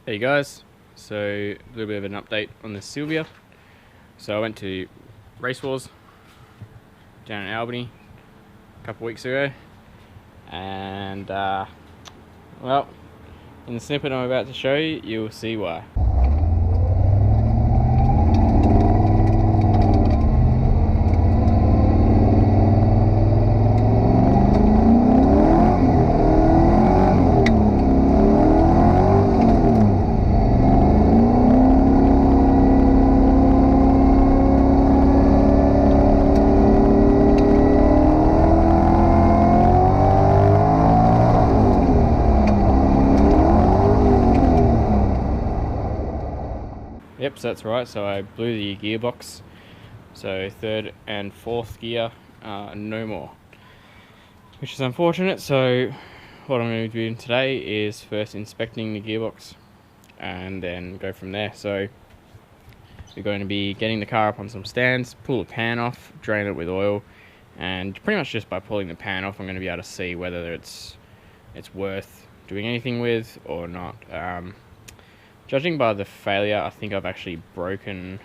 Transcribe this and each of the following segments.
Hey guys, so a little bit of an update on this Sylvia. So I went to Race Wars down in Albany a couple weeks ago, and well, in the snippet I'm about to show you, you'll see why. Yep, so that's right, so I blew the gearbox, so third and fourth gear, no more, which is unfortunate. So what I'm going to be doing today is first inspecting the gearbox and then go from there. So we're going to be getting the car up on some stands, pull the pan off, drain it with oil, and pretty much just by pulling the pan off I'm going to be able to see whether it's worth doing anything with or not. Judging by the failure, I think I've actually broken,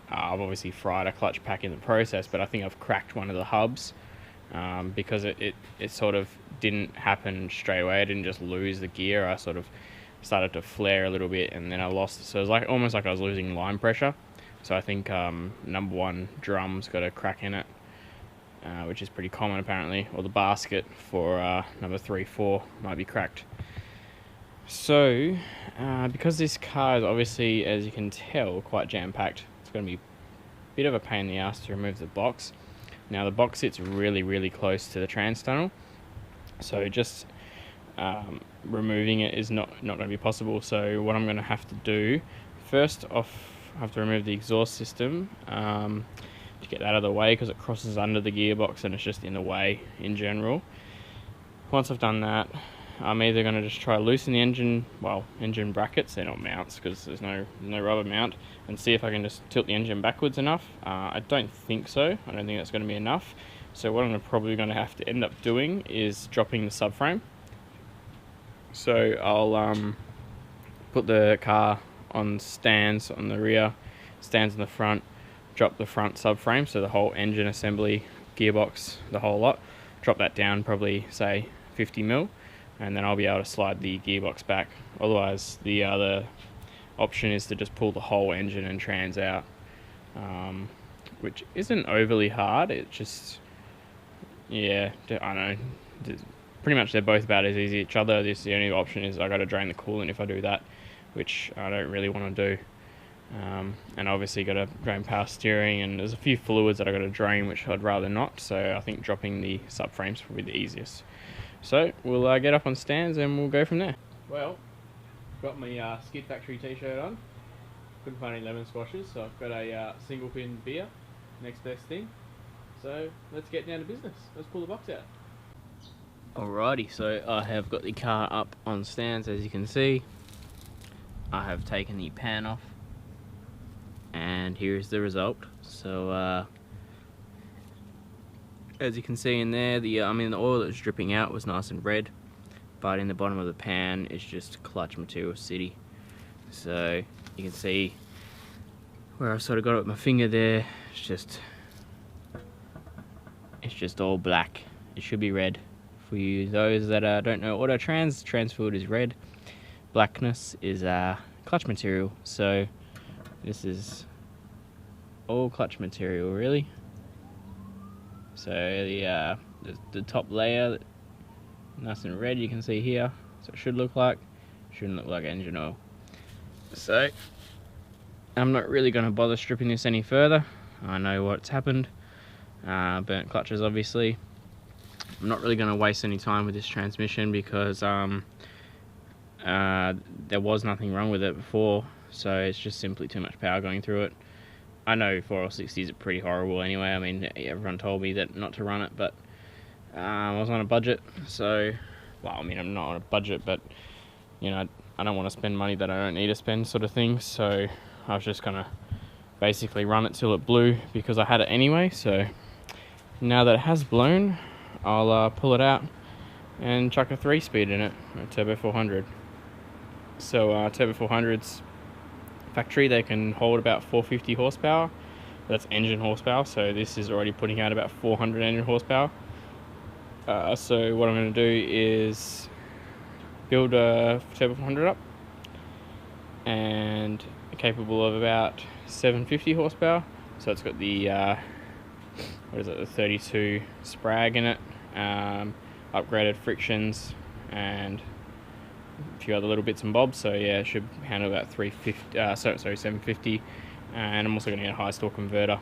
I've obviously fried a clutch pack in the process, but I think I've cracked one of the hubs because it sort of didn't happen straight away. I didn't just lose the gear, I sort of started to flare a little bit and then I lost it. So it was almost like I was losing line pressure. So I think number one drum's got a crack in it, which is pretty common apparently, or the basket for number 3, 4 might be cracked. So, because this car is obviously, as you can tell, quite jam-packed, it's going to be a bit of a pain in the ass to remove the box. Now the box sits really close to the trans tunnel, so just removing it is not going to be possible. So what I'm going to have to do, first off, I have to remove the exhaust system to get that out of the way because it crosses under the gearbox and it's just in the way in general. Once I've done that, I'm either going to just try to loosen the engine brackets, they're not mounts because there's no rubber mount, and see if I can just tilt the engine backwards enough. I don't think so. I don't think that's going to be enough. So what I'm probably going to have to end up doing is dropping the subframe. So I'll put the car on stands on the rear, stands in the front, drop the front subframe, so the whole engine assembly, gearbox, the whole lot, drop that down probably say 50 mil. And then I'll be able to slide the gearbox back. Otherwise, the other option is to just pull the whole engine and trans out, which isn't overly hard. It just, yeah, I don't know. Pretty much they're both about as easy as each other. The only option is I got to drain the coolant if I do that, which I don't really want to do. And obviously got to drain power steering, and there's a few fluids that I got to drain, which I'd rather not. So I think dropping the subframe's probably the easiest. So we'll get up on stands and we'll go from there. Well, got my Skid Factory t-shirt on. Couldn't find any lemon squashes, so I've got a single pin beer, next best thing. So let's get down to business. Let's pull the box out. Alrighty, so I have got the car up on stands, as you can see. I have taken the pan off, and here's the result. So as you can see in there, the oil that's dripping out was nice and red, but in the bottom of the pan it's just clutch material city. So you can see where I sort of got it with my finger there, it's just all black. It should be red. For you those that don't know auto trans fluid is red, blackness is clutch material. So this is all clutch material really. So the top layer, nice and red, you can see here. So it shouldn't look like engine oil. So I'm not really going to bother stripping this any further. I know what's happened. Burnt clutches, obviously. I'm not really going to waste any time with this transmission because there was nothing wrong with it before. So it's just simply too much power going through it. I know 4L60s are pretty horrible anyway. I mean, everyone told me that not to run it, but I was on a budget, so, well, I mean, I'm not on a budget, but, you know, I don't want to spend money that I don't need to spend sort of thing, so I was just going to basically run it till it blew because I had it anyway. So now that it has blown, I'll pull it out and chuck a 3-speed in it, a Turbo 400. So Turbo 400's factory, they can hold about 450 horsepower. That's engine horsepower, so this is already putting out about 400 engine horsepower. So what I'm going to do is build a Turbo 400 up, and capable of about 750 horsepower. So it's got the the 32 Sprag in it, upgraded frictions, and a few other little bits and bobs. So yeah, it should handle about 750. And I'm also going to get a high torque converter.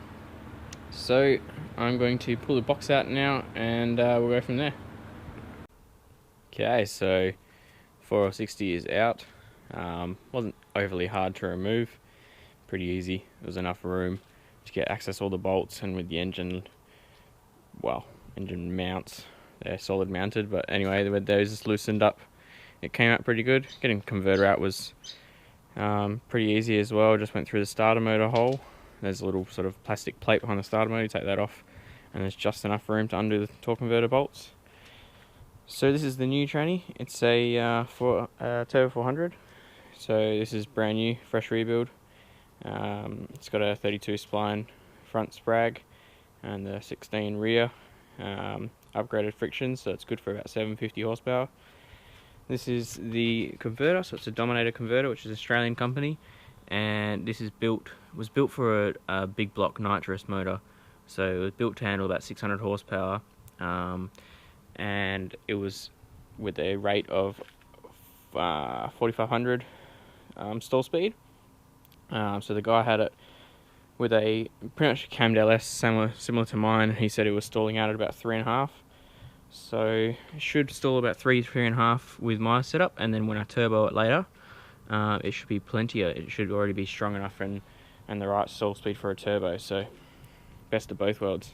So I'm going to pull the box out now, and we'll go from there. Okay, so 4L60 is out. Wasn't overly hard to remove, pretty easy. There was enough room to get access all the bolts, and with the engine, well, engine mounts, they're solid mounted, but anyway, with those loosened up, it came out pretty good. Getting the converter out was pretty easy as well. Just went through the starter motor hole. There's a little sort of plastic plate behind the starter motor. You take that off, and there's just enough room to undo the torque converter bolts. So this is the new tranny. It's a Turbo 400. So this is brand new, fresh rebuild. It's got a 32 spline front Sprag and the 16 rear. Upgraded friction, so it's good for about 750 horsepower. This is the converter, so it's a Dominator converter, which is an Australian company, and this is was built for a big block nitrous motor. So it was built to handle about 600 horsepower, and it was with a rate of 4,500 stall speed. So the guy had it with a pretty much cammed LS similar to mine. He said it was stalling out at about 3.5. So it should stall about 3.5 with my setup, and then when I turbo it later, it should be plenty. It should already be strong enough and the right stall speed for a turbo. So best of both worlds.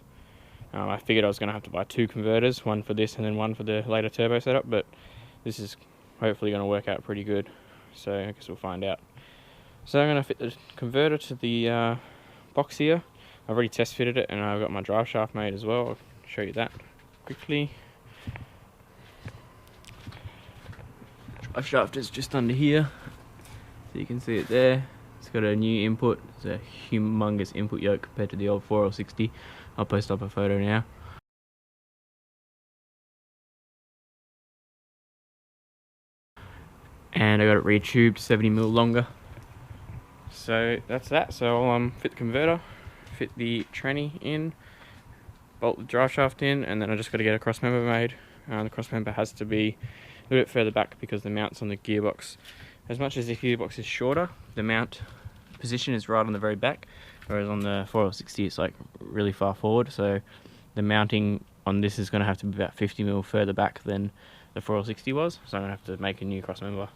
I figured I was going to have to buy 2 converters, one for this and then one for the later turbo setup, but this is hopefully going to work out pretty good. So I guess we'll find out. So I'm going to fit the converter to the box here. I've already test fitted it, and I've got my drive shaft made as well. I'll show you that quickly. Drive shaft is just under here, so you can see it there. It's got a new input. It's a humongous input yoke compared to the old 4L60. I'll post up a photo now. And I got it re-tubed 70mm longer. So that's that. So I'll fit the converter, fit the tranny in, bolt the drive shaft in, and then I just got to get a cross member made. The cross member has to be a little bit further back because the mount's on the gearbox. As much as the gearbox is shorter, the mount position is right on the very back, whereas on the 4L60 it's like really far forward. So the mounting on this is going to have to be about 50mm further back than the 4L60 was. So I'm going to have to make a new cross member.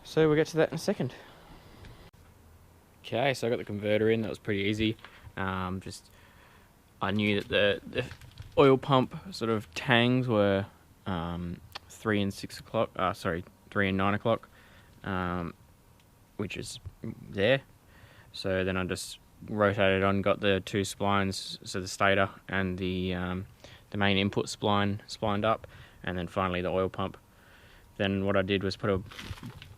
So we'll get to that in a second. Okay, so I got the converter in. That was pretty easy. I knew that the oil pump sort of tangs were 3 and 6 o'clock. 3 and 9 o'clock, which is there. So then I just rotated on, got the 2 splines, so the stator and the main input splined up, and then finally the oil pump. Then what I did was put a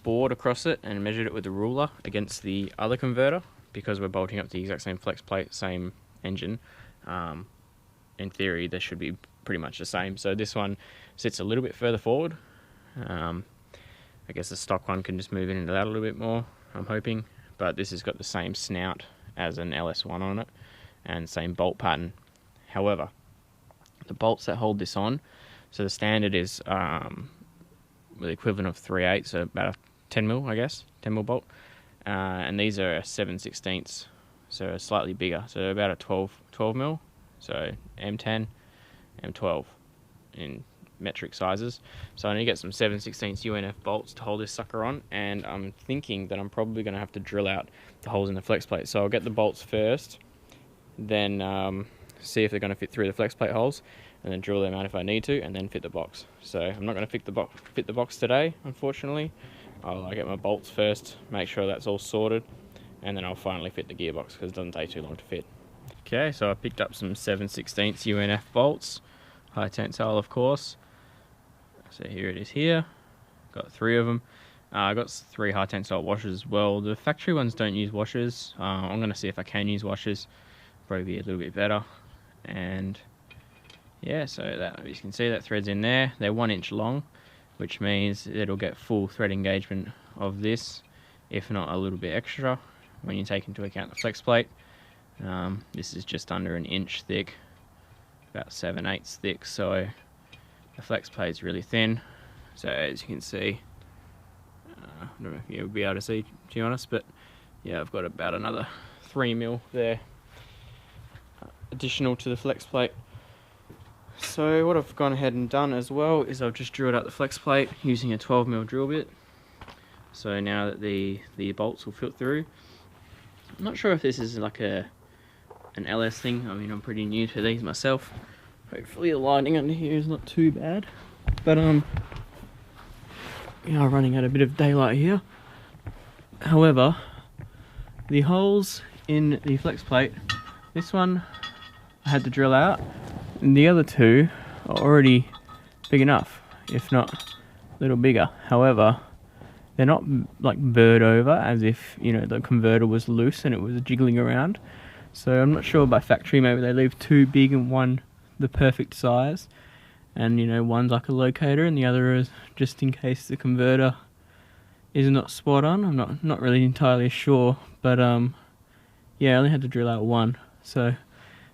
board across it and measured it with a ruler against the other converter, because we're bolting up the exact same flex plate, same engine. In theory, they should be pretty much the same. So this one sits a little bit further forward. I guess the stock one can just move into that a little bit more, I'm hoping. But this has got the same snout as an LS1 on it, and same bolt pattern. However, the bolts that hold this on, so the standard is the equivalent of 3/8, so about a 10mm, I guess, 10mm bolt. And these are 7/16, so slightly bigger, so about a 12mm, so M10, M12 in metric sizes. So I need to get some 7/16 UNF bolts to hold this sucker on, and I'm thinking that I'm probably going to have to drill out the holes in the flex plate. So I'll get the bolts first, then see if they're going to fit through the flex plate holes, and then drill them out if I need to, and then fit the box. So I'm not going to fit the box today, unfortunately. I'll get my bolts first, make sure that's all sorted, and then I'll finally fit the gearbox, because it doesn't take too long to fit. Okay, so I picked up some 7/16 UNF bolts, high tensile of course. So here it is here, got 3 of them. I got 3 high tensile washers as well. The factory ones don't use washers. I'm going to see if I can use washers. Probably be a little bit better. And yeah, so that, as you can see, that thread's in there. They're 1 inch long, which means it'll get full thread engagement of this, if not a little bit extra, when you take into account the flex plate. This is just under 1 inch thick, about 7/8 thick, so the flex plate is really thin. So as you can see, I don't know if you'll be able to see, to be honest, but yeah, I've got about another 3mm there, additional to the flex plate. So what I've gone ahead and done as well is I've just drilled out the flex plate using a 12mm drill bit. So now that the bolts will fit through. I'm not sure if this is like an LS thing. I mean, I'm pretty new to these myself. Hopefully the lighting under here is not too bad. But we are running out a bit of daylight here. However, the holes in the flex plate, this one I had to drill out, and the other 2 are already big enough, if not a little bigger. However, they're not like burred over as if, you know, the converter was loose and it was jiggling around. So I'm not sure by factory, maybe they leave 2 big and 1 the perfect size, and you know, one's like a locator and the other is just in case the converter is not spot on. I'm not really entirely sure, but yeah, I only had to drill out 1, so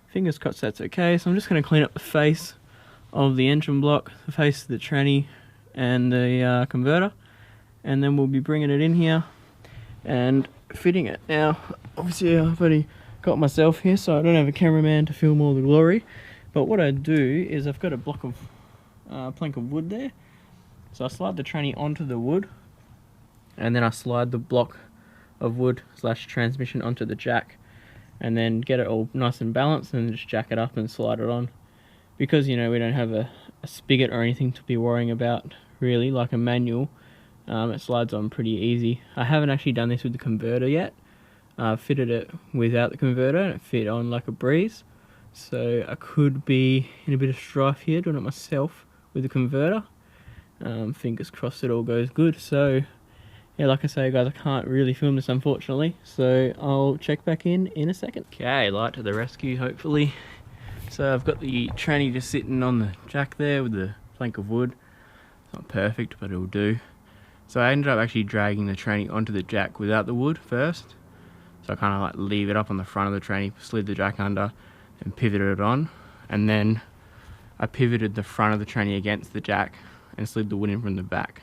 fingers crossed that's okay. So I'm just going to clean up the face of the engine block, the face of the tranny and the converter, and then we'll be bringing it in here and fitting it. Now obviously I've already got myself here, so I don't have a cameraman to film all the glory, but what I do is I've got a block of plank of wood there, so I slide the tranny onto the wood, and then I slide the block of wood / transmission onto the jack, and then get it all nice and balanced, and just jack it up and slide it on. Because, you know, we don't have a spigot or anything to be worrying about really, like a manual, it slides on pretty easy. I haven't actually done this with the converter yet. I've fitted it without the converter and it fit on like a breeze. So I could be in a bit of strife here doing it myself with the converter. Fingers crossed it all goes good. So yeah, like I say guys, I can't really film this unfortunately, so I'll check back in a second. Okay, light to the rescue hopefully. So I've got the tranny just sitting on the jack there with the plank of wood. It's not perfect, but it'll do. So I ended up actually dragging the tranny onto the jack without the wood first. So I kind of like leave it up on the front of the tranny, slid the jack under and pivoted it on, and then I pivoted the front of the tranny against the jack and slid the wood in from the back.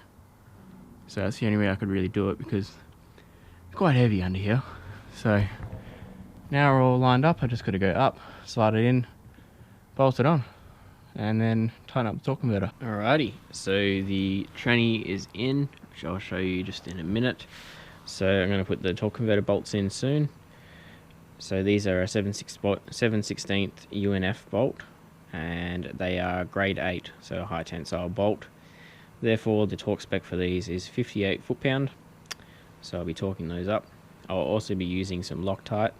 So that's the only way I could really do it, because it's quite heavy under here. So now we're all lined up. I just got to go up, slide it in, bolt it on, and then tighten up the torque converter. Alrighty, so the tranny is in, which I'll show you just in a minute. So I'm going to put the torque converter bolts in soon. So these are a 7/16 UNF bolt, and they are grade 8, so a high tensile bolt. Therefore the torque spec for these is 58 foot-pound, so I'll be torquing those up. I'll also be using some Loctite.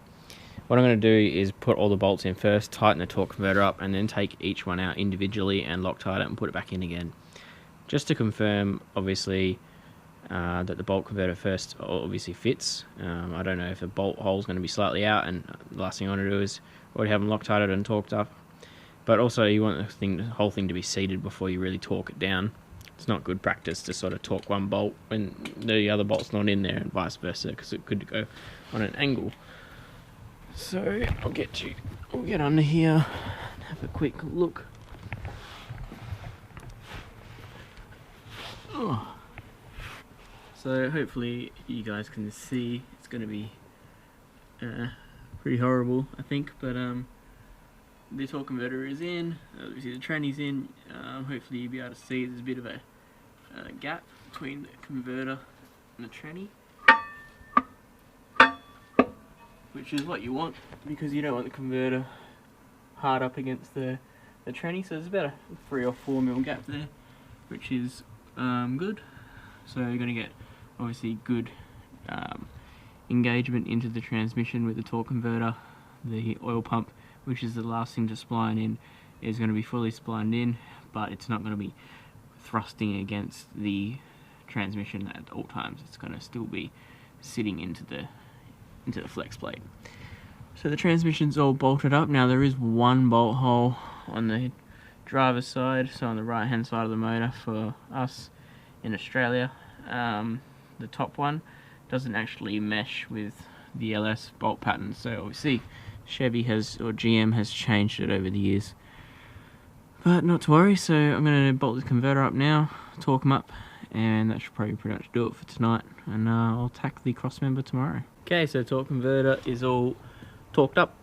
What I'm going to do is put all the bolts in first, tighten the torque converter up, and then take each one out individually and Loctite it and put it back in again. Just to confirm, obviously, that the bolt converter first obviously fits. I don't know if the bolt hole is going to be slightly out, and the last thing I want to do is already have them Loctited and torqued up. But also you want the whole thing to be seated before you really torque it down. It's not good practice to sort of torque one bolt when the other bolt's not in there, and vice versa, because it could go on an angle. So I'll get under here and have a quick look. Oh. So hopefully you guys can see. It's going to be pretty horrible, I think, but the torque converter is in, obviously the tranny's in. Hopefully you'll be able to see there's a bit of a gap between the converter and the tranny, which is what you want, because you don't want the converter hard up against the tranny. So there's about a 3 or 4 mil gap there, which is good. So you're going to get obviously good engagement into the transmission with the torque converter. The oil pump, which is the last thing to spline in, is going to be fully splined in, but it's not going to be thrusting against the transmission at all times. It's going to still be sitting into the flex plate. So the transmission's all bolted up. Now there is one bolt hole on the driver's side, so on the right hand side of the motor for us in Australia. The top one doesn't actually mesh with the LS bolt pattern, so obviously Chevy or GM has changed it over the years. But not to worry, so I'm going to bolt the converter up now, torque them up, and that should probably pretty much do it for tonight, and I'll tack the cross member tomorrow. Okay, so torque converter is all torqued up,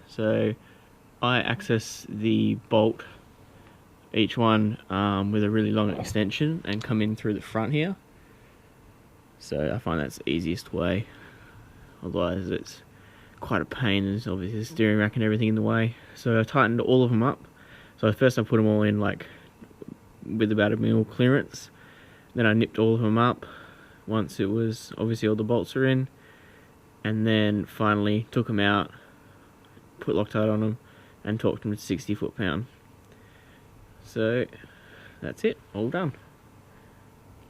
so I access the bolt, each one with a really long extension, and come in through the front here. So I find that's the easiest way, otherwise it's quite a pain. There's obviously the steering rack and everything in the way. So I tightened all of them up. So first I put them all in like with about 1 mil clearance, then I nipped all of them up once it was obviously all the bolts are in, and then finally took them out, put Loctite on them, and torqued them to 60 foot-pound. So that's it, all done.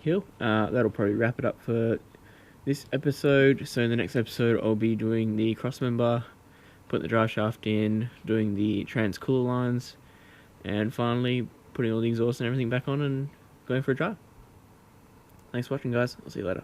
Cool. That'll probably wrap it up for this episode. So in the next episode I'll be doing the cross member, putting the drive shaft in, doing the trans cooler lines, and finally putting all the exhaust and everything back on and going for a drive. Thanks for watching, guys. I'll see you later.